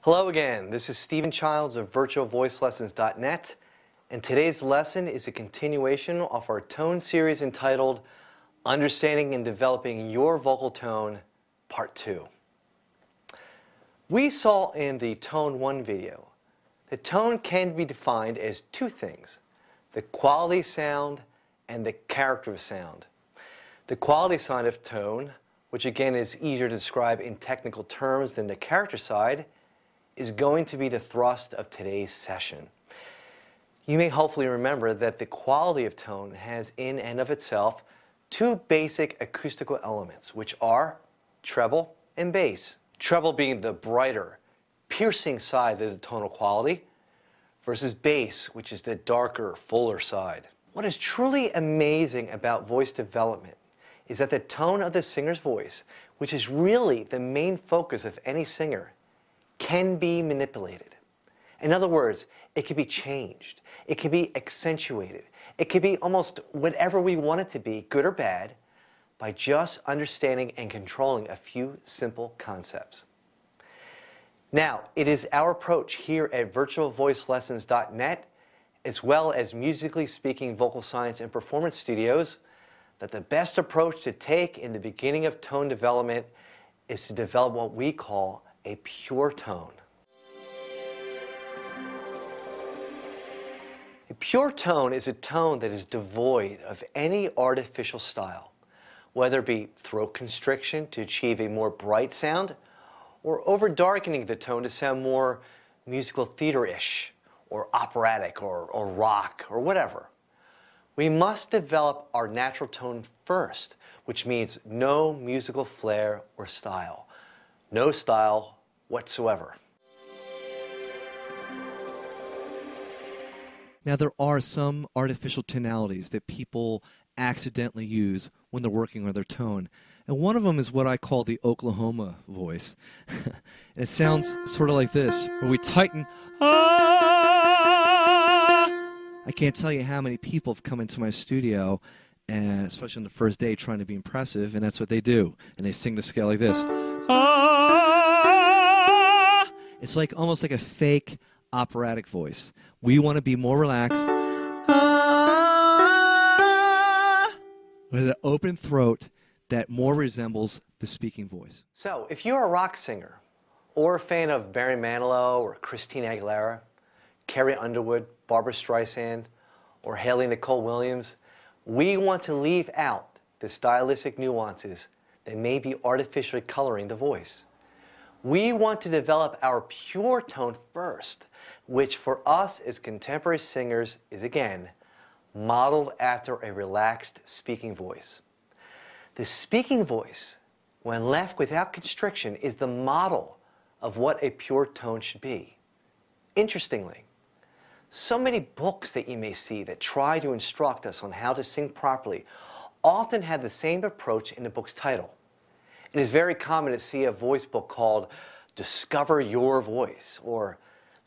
Hello again, this is Stephen Childs of virtualvoicelessons.net, and today's lesson is a continuation of our tone series entitled Understanding and Developing Your Vocal Tone, Part 2. We saw in the Tone 1 video that tone can be defined as two things, the quality sound and the character of sound. The quality side of tone, which again is easier to describe in technical terms than the character side, is going to be the thrust of today's session. You may hopefully remember that the quality of tone has in and of itself two basic acoustical elements, which are treble and bass. Treble being the brighter, piercing side of the tonal quality, versus bass, which is the darker, fuller side. What is truly amazing about voice development is that the tone of the singer's voice, which is really the main focus of any singer, can be manipulated. In other words, it can be changed, it can be accentuated, it can be almost whatever we want it to be, good or bad, by just understanding and controlling a few simple concepts. Now, it is our approach here at virtualvoicelessons.net, as well as Musically Speaking Vocal Science and Performance Studios, that the best approach to take in the beginning of tone development is to develop what we call a pure tone. A pure tone is a tone that is devoid of any artificial style, whether it be throat constriction to achieve a more bright sound, or over-darkening the tone to sound more musical theater-ish, or operatic, or rock, or whatever. We must develop our natural tone first, which means no musical flair or style. No style whatsoever. Now, there are some artificial tonalities that people accidentally use when they're working on their tone. And one of them is what I call the Oklahoma voice. And it sounds sort of like this, where we tighten. I can't tell you how many people have come into my studio, and especially on the first day, trying to be impressive, and that's what they do. And they sing the scale like this. It's like almost like a fake operatic voice. We want to be more relaxed. With an open throat that more resembles the speaking voice. So, if you're a rock singer, or a fan of Barry Manilow, or Christina Aguilera, Carrie Underwood, Barbra Streisand, or Haley Nicole Williams, we want to leave out the stylistic nuances that may be artificially coloring the voice. We want to develop our pure tone first, which for us as contemporary singers is, again, modeled after a relaxed speaking voice. The speaking voice, when left without constriction, is the model of what a pure tone should be. Interestingly, so many books that you may see that try to instruct us on how to sing properly often have the same approach in the book's title. It is very common to see a voice book called Discover Your Voice or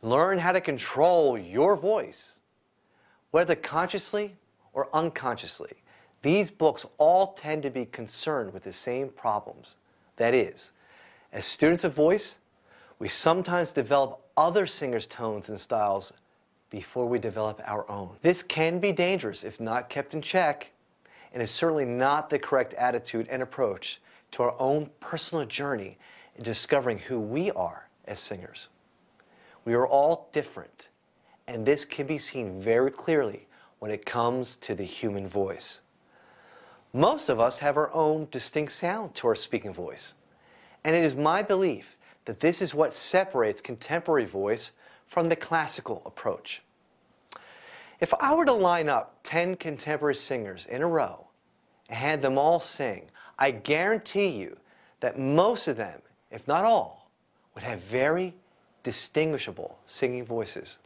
Learn How to Control Your Voice. Whether consciously or unconsciously, these books all tend to be concerned with the same problems. That is, as students of voice, we sometimes develop other singers' tones and styles before we develop our own. This can be dangerous if not kept in check, and is certainly not the correct attitude and approach to our own personal journey in discovering who we are as singers. We are all different, and this can be seen very clearly when it comes to the human voice. Most of us have our own distinct sound to our speaking voice, and it is my belief that this is what separates contemporary voice from the classical approach. If I were to line up 10 contemporary singers in a row and had them all sing, I guarantee you that most of them, if not all, would have very distinguishable singing voices.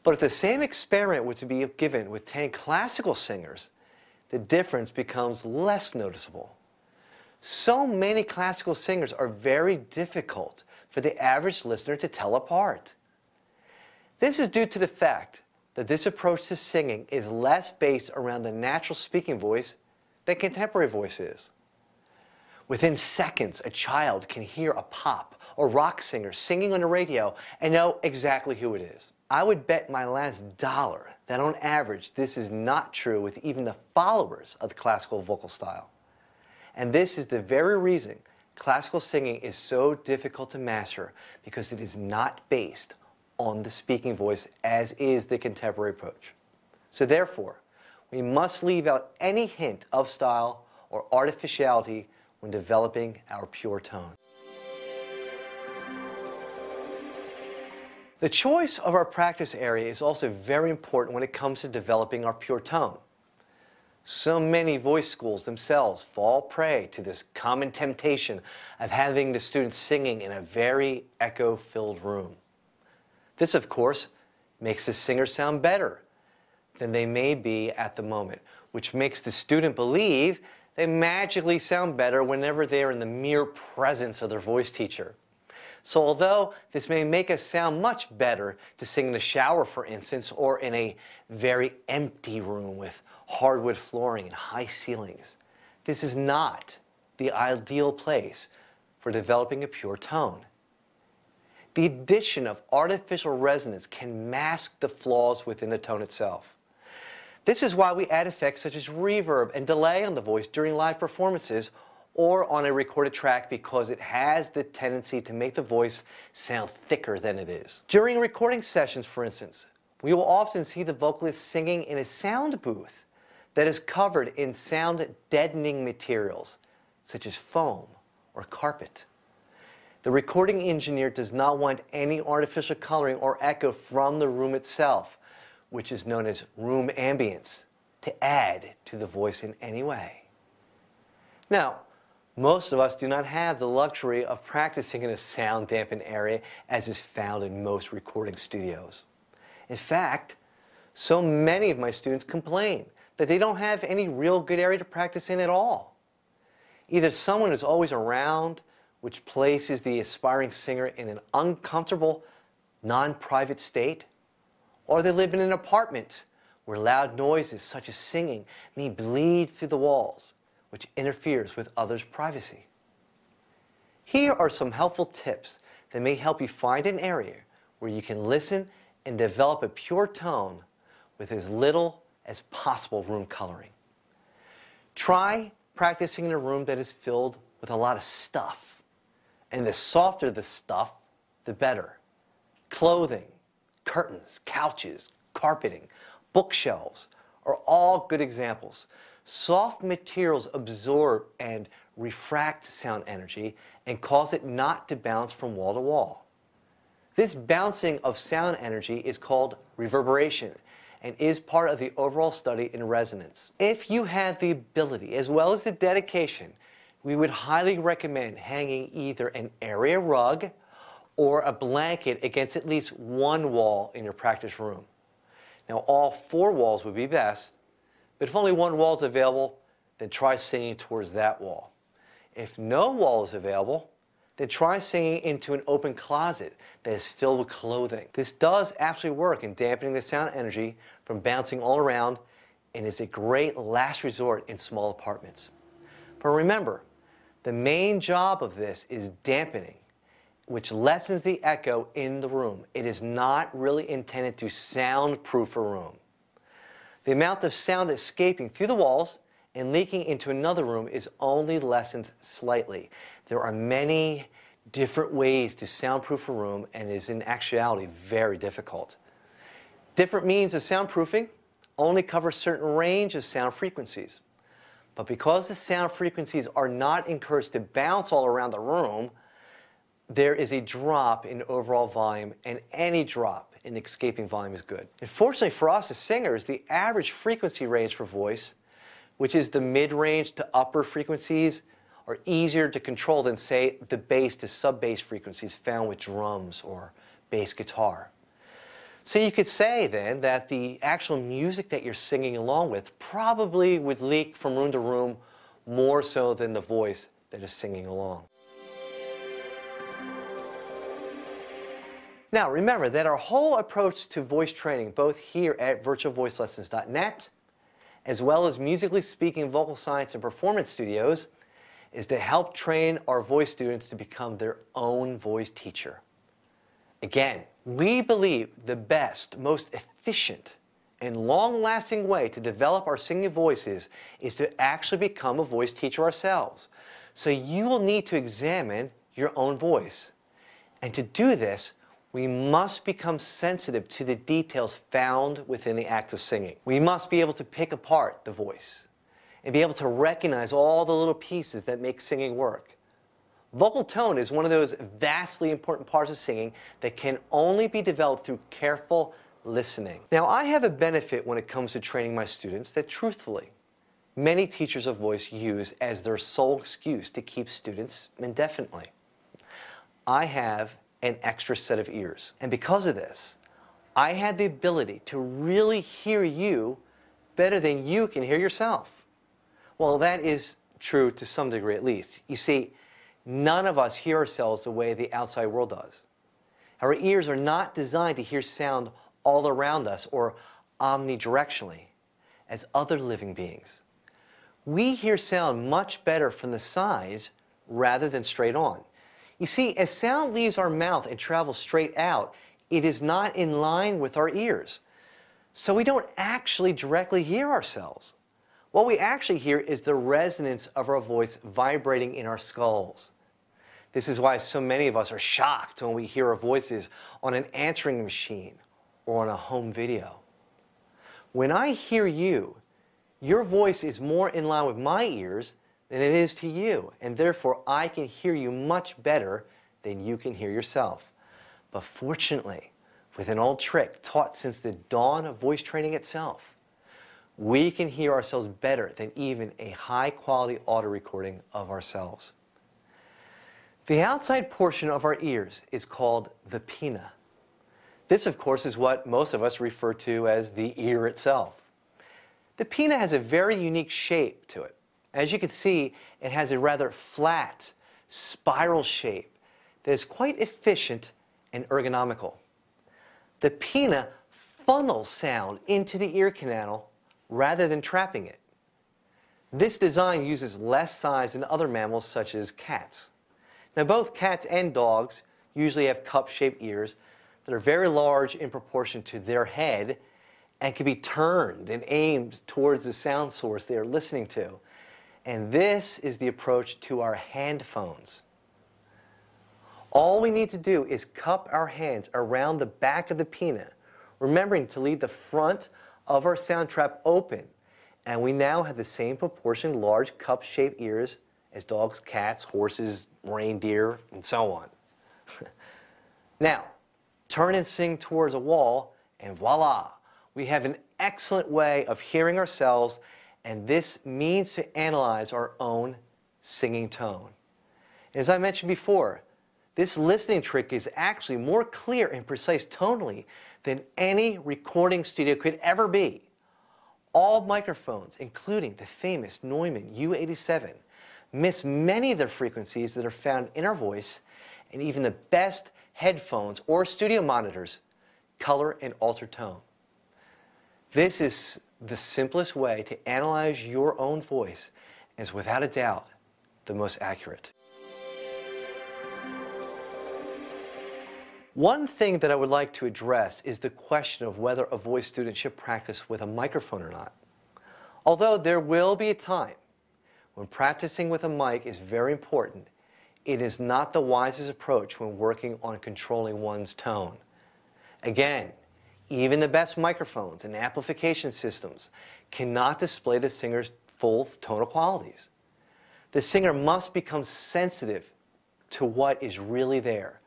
But if the same experiment were to be given with 10 classical singers, the difference becomes less noticeable. So many classical singers are very difficult for the average listener to tell apart. This is due to the fact that this approach to singing is less based around the natural speaking voice than contemporary voice is. Within seconds, a child can hear a pop or rock singer singing on the radio and know exactly who it is. I would bet my last dollar that on average this is not true with even the followers of the classical vocal style. And this is the very reason classical singing is so difficult to master, because it is not based on the speaking voice as is the contemporary approach. So therefore, we must leave out any hint of style or artificiality when developing our pure tone. The choice of our practice area is also very important when it comes to developing our pure tone. So many voice schools themselves fall prey to this common temptation of having the students singing in a very echo-filled room. This, of course, makes the singer sound better than they may be at the moment, which makes the student believe they magically sound better whenever they are in the mere presence of their voice teacher. So although this may make us sound much better to sing in the shower, for instance, or in a very empty room with hardwood flooring and high ceilings, this is not the ideal place for developing a pure tone. The addition of artificial resonance can mask the flaws within the tone itself. This is why we add effects such as reverb and delay on the voice during live performances or on a recorded track, because it has the tendency to make the voice sound thicker than it is. During recording sessions, for instance, we will often see the vocalist singing in a sound booth that is covered in sound-deadening materials, such as foam or carpet. The recording engineer does not want any artificial coloring or echo from the room itself, which is known as room ambience, to add to the voice in any way. Now, most of us do not have the luxury of practicing in a sound-dampened area as is found in most recording studios. In fact, so many of my students complain that they don't have any real good area to practice in at all. Either someone is always around, which places the aspiring singer in an uncomfortable, non-private state, or they live in an apartment where loud noises such as singing may bleed through the walls, which interferes with others' privacy. Here are some helpful tips that may help you find an area where you can listen and develop a pure tone with as little as possible room coloring. Try practicing in a room that is filled with a lot of stuff. And the softer the stuff, the better. Clothing, curtains, couches, carpeting, bookshelves are all good examples. Soft materials absorb and refract sound energy and cause it not to bounce from wall to wall. This bouncing of sound energy is called reverberation and is part of the overall study in resonance. If you have the ability as well as the dedication, we would highly recommend hanging either an area rug or a blanket against at least one wall in your practice room. Now, all four walls would be best, but if only one wall is available, then try singing towards that wall. If no wall is available, then try singing into an open closet that is filled with clothing. This does actually work in dampening the sound energy from bouncing all around and is a great last resort in small apartments. But remember, the main job of this is dampening, which lessens the echo in the room. It is not really intended to soundproof a room. The amount of sound escaping through the walls and leaking into another room is only lessened slightly. There are many different ways to soundproof a room, and is in actuality very difficult. Different means of soundproofing only cover certain range of sound frequencies. But because the sound frequencies are not encouraged to bounce all around the room, there is a drop in overall volume, and any drop in escaping volume is good. Unfortunately for us as singers, the average frequency range for voice, which is the mid-range to upper frequencies, are easier to control than, say, the bass to sub-bass frequencies found with drums or bass guitar. So you could say then that the actual music that you're singing along with probably would leak from room to room more so than the voice that is singing along. Now remember that our whole approach to voice training, both here at virtualvoicelessons.net, as well as Musically Speaking Vocal Science and Performance Studios, is to help train our voice students to become their own voice teacher. Again, we believe the best, most efficient, and long-lasting way to develop our singing voices is to actually become a voice teacher ourselves. So you will need to examine your own voice. And to do this, we must become sensitive to the details found within the act of singing. We must be able to pick apart the voice and be able to recognize all the little pieces that make singing work. Vocal tone is one of those vastly important parts of singing that can only be developed through careful listening. Now, I have a benefit when it comes to training my students that, truthfully, many teachers of voice use as their sole excuse to keep students indefinitely. I have an extra set of ears. And because of this, I have the ability to really hear you better than you can hear yourself. Well, that is true to some degree at least. You see, none of us hear ourselves the way the outside world does. Our ears are not designed to hear sound all around us or omnidirectionally as other living beings. We hear sound much better from the sides rather than straight on. You see, as sound leaves our mouth and travels straight out, it is not in line with our ears. So we don't actually directly hear ourselves. What we actually hear is the resonance of our voice vibrating in our skulls. This is why so many of us are shocked when we hear our voices on an answering machine or on a home video. When I hear you, your voice is more in line with my ears than it is to you, and therefore I can hear you much better than you can hear yourself. But fortunately, with an old trick taught since the dawn of voice training itself, we can hear ourselves better than even a high-quality audio recording of ourselves. The outside portion of our ears is called the pinna. This, of course, is what most of us refer to as the ear itself. The pinna has a very unique shape to it. As you can see, it has a rather flat, spiral shape that is quite efficient and ergonomical. The pinna funnels sound into the ear canal rather than trapping it. This design uses less size than other mammals such as cats. Now, both cats and dogs usually have cup-shaped ears that are very large in proportion to their head and can be turned and aimed towards the sound source they are listening to. And this is the approach to our hand phones. All we need to do is cup our hands around the back of the pinna, remembering to leave the front of our sound trap open. And we now have the same proportion large cup-shaped ears as dogs, cats, horses, reindeer, and so on. Now, turn and sing towards a wall, and voila! We have an excellent way of hearing ourselves, and this means to analyze our own singing tone. And as I mentioned before, this listening trick is actually more clear and precise tonally than any recording studio could ever be. All microphones, including the famous Neumann U87, miss many of the frequencies that are found in our voice, and even the best headphones or studio monitors color and alter tone. This is the simplest way to analyze your own voice and is without a doubt the most accurate. One thing that I would like to address is the question of whether a voice student should practice with a microphone or not. Although there will be a time when practicing with a mic is very important, it is not the wisest approach when working on controlling one's tone. Again, even the best microphones and amplification systems cannot display the singer's full tonal qualities. The singer must become sensitive to what is really there,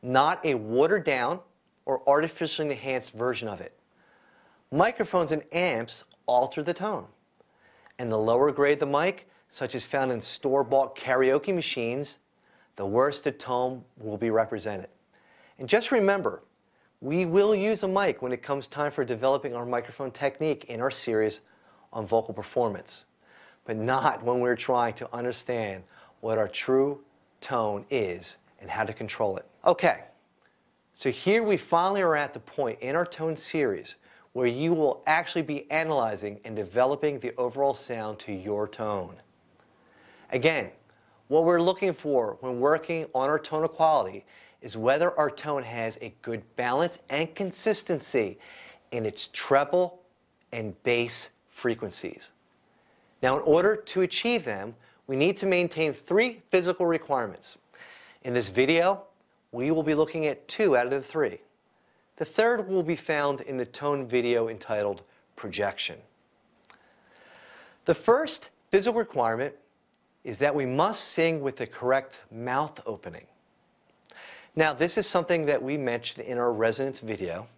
not a watered down or artificially enhanced version of it. Microphones and amps alter the tone. And the lower grade the mic, such as found in store-bought karaoke machines, the worse the tone will be represented. And just remember, we will use a mic when it comes time for developing our microphone technique in our series on vocal performance, but not when we're trying to understand what our true tone is and how to control it. Okay, so here we finally are at the point in our tone series where you will actually be analyzing and developing the overall sound to your tone. Again, What we're looking for when working on our tonal quality is whether our tone has a good balance and consistency in its treble and bass frequencies. Now, in order to achieve them, we need to maintain 3 physical requirements. In this video, we will be looking at 2 out of the 3. The third will be found in the tone video entitled Projection. The first physical requirement is that we must sing with the correct mouth opening. Now, this is something that we mentioned in our resonance video.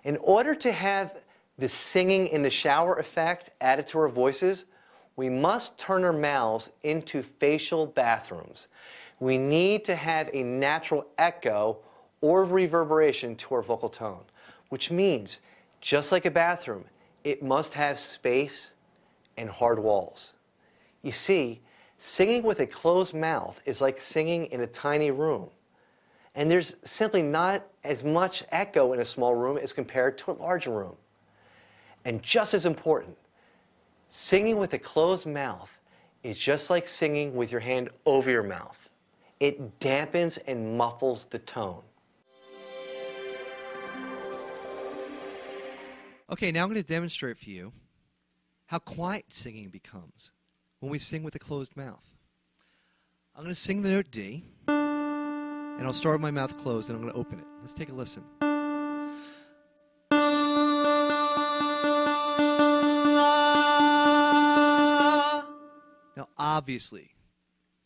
In order to have the singing in the shower effect added to our voices, we must turn our mouths into facial bathrooms. We need to have a natural echo or reverberation to our vocal tone, which means, just like a bathroom, it must have space and hard walls. You see, singing with a closed mouth is like singing in a tiny room. And there's simply not as much echo in a small room as compared to a larger room. And just as important, singing with a closed mouth is just like singing with your hand over your mouth. It dampens and muffles the tone. Okay, now I'm going to demonstrate for you how quiet singing becomes when we sing with a closed mouth. I'm going to sing the note D, and I'll start with my mouth closed, and I'm going to open it. Let's take a listen. Now, obviously,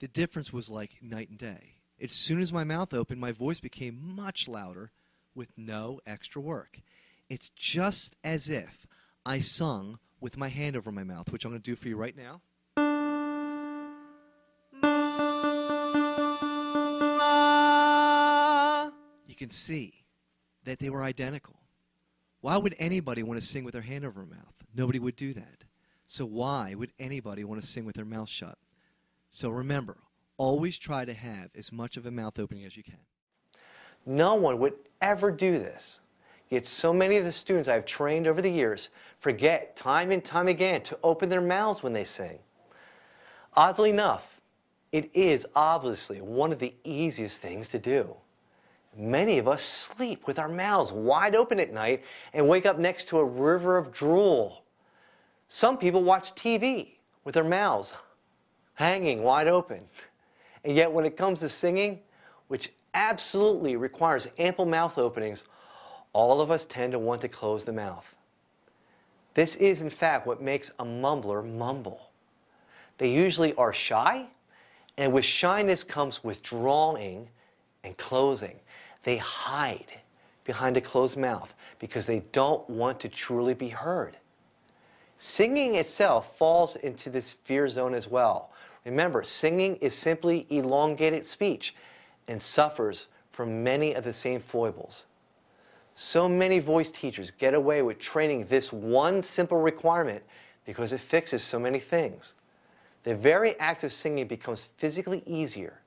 the difference was like night and day. As soon as my mouth opened, my voice became much louder with no extra work. It's just as if I sung with my hand over my mouth, which I'm going to do for you right now. You can see that they were identical. Why would anybody want to sing with their hand over their mouth? Nobody would do that. So why would anybody want to sing with their mouth shut? So remember, always try to have as much of a mouth opening as you can. No one would ever do this. Yet so many of the students I've trained over the years forget time and time again to open their mouths when they sing. Oddly enough, it is obviously one of the easiest things to do. Many of us sleep with our mouths wide open at night and wake up next to a river of drool. Some people watch TV with their mouths hanging wide open. And yet when it comes to singing, which absolutely requires ample mouth openings, all of us tend to want to close the mouth. This is, in fact, what makes a mumbler mumble. They usually are shy, and with shyness comes withdrawing and closing. They hide behind a closed mouth because they don't want to truly be heard. Singing itself falls into this fear zone as well. Remember, singing is simply elongated speech and suffers from many of the same foibles. So many voice teachers get away with training this one simple requirement because it fixes so many things. The very act of singing becomes physically easier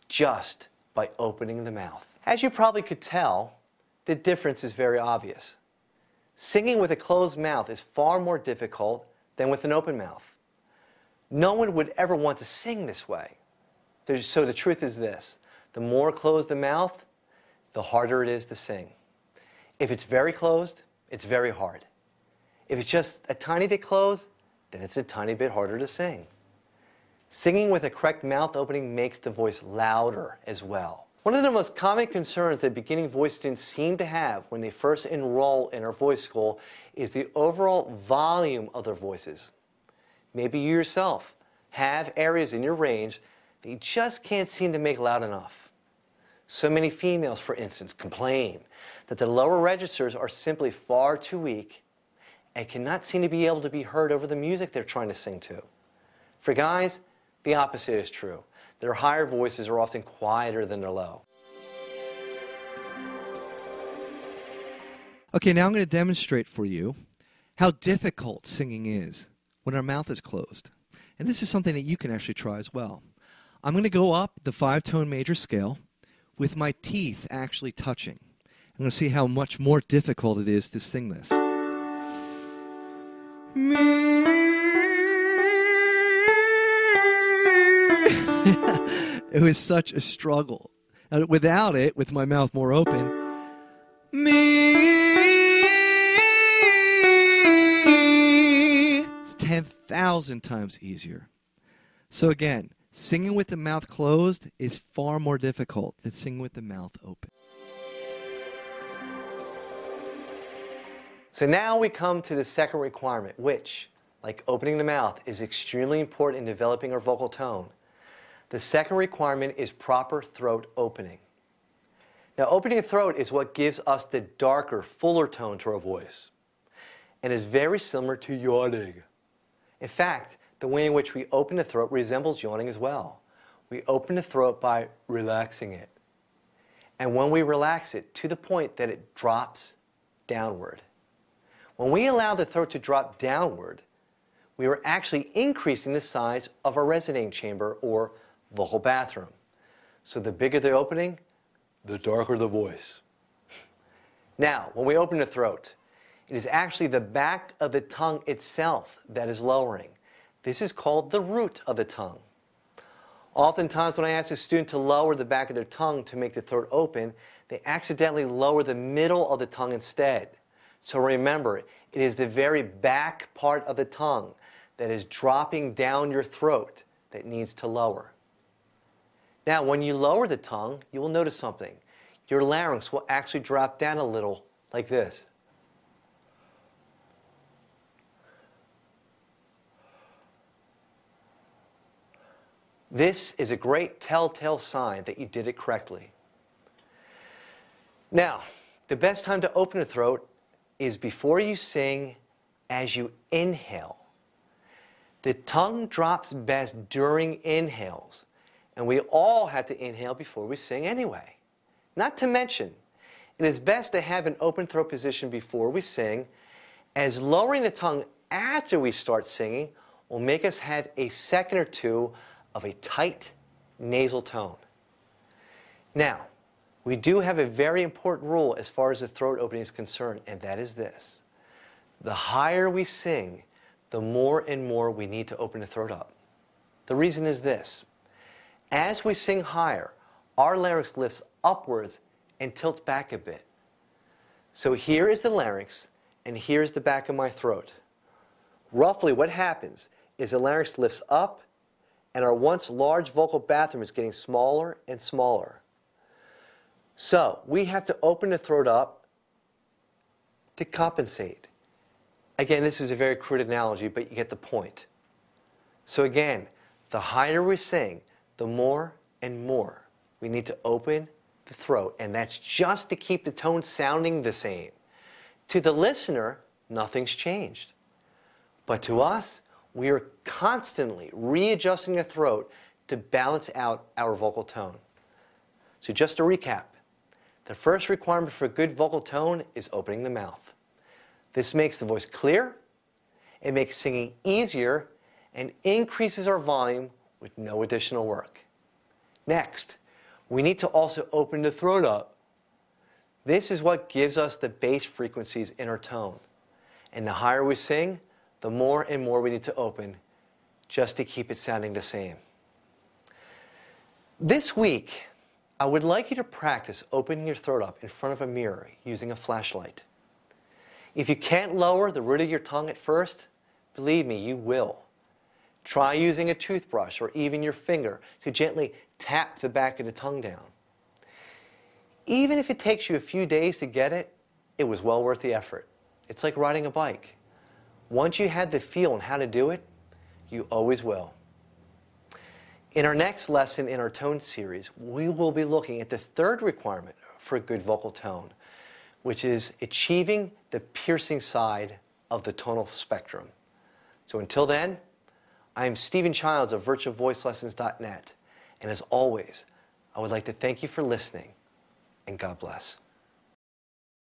just by opening the mouth. As you probably could tell, the difference is very obvious. Singing with a closed mouth is far more difficult than with an open mouth. No one would ever want to sing this way. So the truth is this: the more closed the mouth, the harder it is to sing. If it's very closed, it's very hard. If it's just a tiny bit closed, then it's a tiny bit harder to sing. Singing with a correct mouth opening makes the voice louder as well. One of the most common concerns that beginning voice students seem to have when they first enroll in our voice school is the overall volume of their voices. Maybe you yourself have areas in your range that you just can't seem to make loud enough. So many females, for instance, complain that the lower registers are simply far too weak and cannot seem to be able to be heard over the music they're trying to sing to. For guys, the opposite is true. Their higher voices are often quieter than their low. Okay, now I'm going to demonstrate for you how difficult singing is when our mouth is closed. And this is something that you can actually try as well. I'm going to go up the 5-tone major scale with my teeth actually touching. I'm going to see how much more difficult it is to sing this. It was such a struggle. Without it, with my mouth more open, it's 10,000 times easier. So again, singing with the mouth closed is far more difficult than singing with the mouth open. So now we come to the second requirement, which, like opening the mouth, is extremely important in developing our vocal tone. The second requirement is proper throat opening. Now, opening the throat is what gives us the darker, fuller tone to our voice, and is very similar to yawning. In fact, the way in which we open the throat resembles yawning as well. We open the throat by relaxing it. And when we relax it to the point that it drops downward. When we allow the throat to drop downward, we are actually increasing the size of our resonating chamber or vocal bathroom. So the bigger the opening, the darker the voice. Now, when we open the throat, it is actually the back of the tongue itself that is lowering. This is called the root of the tongue. Oftentimes when I ask a student to lower the back of their tongue to make the throat open, they accidentally lower the middle of the tongue instead. So remember, it is the very back part of the tongue that is dropping down your throat that needs to lower. Now, when you lower the tongue, you will notice something. Your larynx will actually drop down a little, like this. This is a great telltale sign that you did it correctly. Now, the best time to open the throat is before you sing, as you inhale. The tongue drops best during inhales, and we all have to inhale before we sing anyway. Not to mention, it is best to have an open throat position before we sing, as lowering the tongue after we start singing will make us have a second or two of a tight nasal tone. Now, we do have a very important rule as far as the throat opening is concerned, and that is this. The higher we sing, the more and more we need to open the throat up. The reason is this. As we sing higher, our larynx lifts upwards and tilts back a bit. So here is the larynx, and here is the back of my throat. Roughly what happens is the larynx lifts up, and our once large vocal bathroom is getting smaller and smaller. So we have to open the throat up to compensate. Again, this is a very crude analogy, but you get the point. So again, the higher we sing, the more and more we need to open the throat, and that's just to keep the tone sounding the same. To the listener, nothing's changed. But to us, we are constantly readjusting the throat to balance out our vocal tone. So just to recap, the first requirement for a good vocal tone is opening the mouth. This makes the voice clear, it makes singing easier, and increases our volume with no additional work. Next, we need to also open the throat up. This is what gives us the bass frequencies in our tone. And the higher we sing, the more and more we need to open just to keep it sounding the same. This week, I would like you to practice opening your throat up in front of a mirror using a flashlight. If you can't lower the root of your tongue at first, believe me, you will. Try using a toothbrush or even your finger to gently tap the back of the tongue down. Even if it takes you a few days to get it, it was well worth the effort. It's like riding a bike. Once you had the feel on how to do it, you always will. In our next lesson in our tone series, we will be looking at the third requirement for a good vocal tone, which is achieving the piercing side of the tonal spectrum. So until then, I am Stephen Childs of virtualvoicelessons.net, and as always, I would like to thank you for listening, and God bless.